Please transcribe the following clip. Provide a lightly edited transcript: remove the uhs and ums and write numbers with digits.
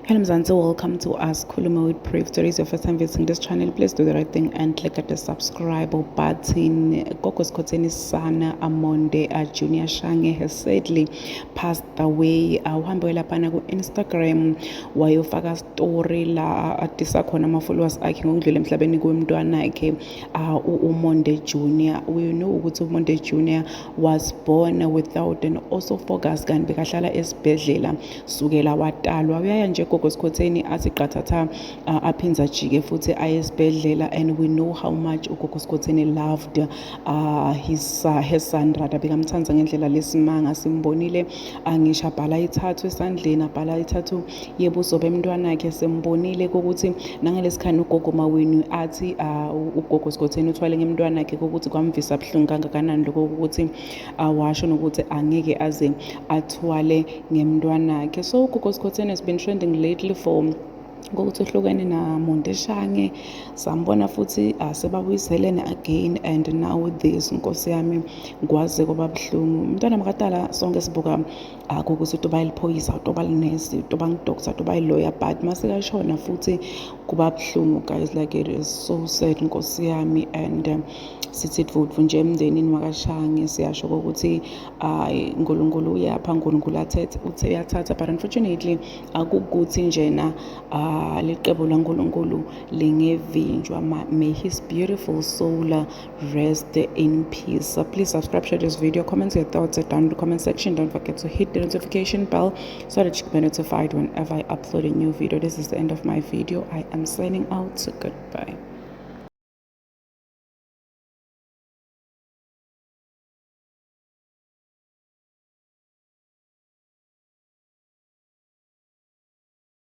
Hello Mzansi, welcome to Asikhulume with Priv. If today is your first time visiting this channel, please do the right thing and click at the subscribe button. Gogo Skhotseni Sana Amonde Junior Shange has sadly passed away. Uhambe lapana ku Instagram wayofaka story la atisa khona ama-followers akhe ngokudlula emhlabeni komntwana akhe uMonde Junior. We know ukuthi uMonde Junior was born without an esophagus kanti bekahlala esibhedlela sukela watalwa. Uyaya nje Gogo Skhotseni athi qathatha aphinza jike futhi aye esibhedlela, and we know how much uGogo Skhotseni loved his son rather, bekamthanda ngendlela lesimanga. Simbonile ngisho abhala ithathu esandleni, abhala ithathu yebuso bemntwana akhe. Simbonile ukuthi nangalesikhani ugogo mawenu athi uGogo Skhotseni uthwale ngemntwana akhe ukuthi kwamvisa buhlungu kangakanani lokho ukuthi washo nokuthi angeke aze athwale ngemntwana akhe. So uGogo Skhotseni has been trending lately for ngokuthi uhlukene naMonde Shange, sambona futhi sebabuyiselene again, and now with this nkosi yami ngikwaze kwaba buhlungu. Umntwana makatala sonke sibuka ukuthi utoba iliphoyisa, utoba linesi, utoba ngidoctor, utoba ilawyer, but masekashona futhi kuba buhlungu guys, like it is so sad nkosi yami. And sithi vuthu nje emndenini wakashange siyasho ukuthi uNkulunkulu uyapha, uNkulunkulu uyathatha, but unfortunately akukuthi njena liqebo laNkulunkulu lingevinjwa. May his beautiful soul rest in peace. Please subscribe, share this video, comment your thoughts down in the comment section. Don't forget to hit the notification bell so that you can be notified whenever I upload a new video. This is the end of my video. I am signing out. Goodbye.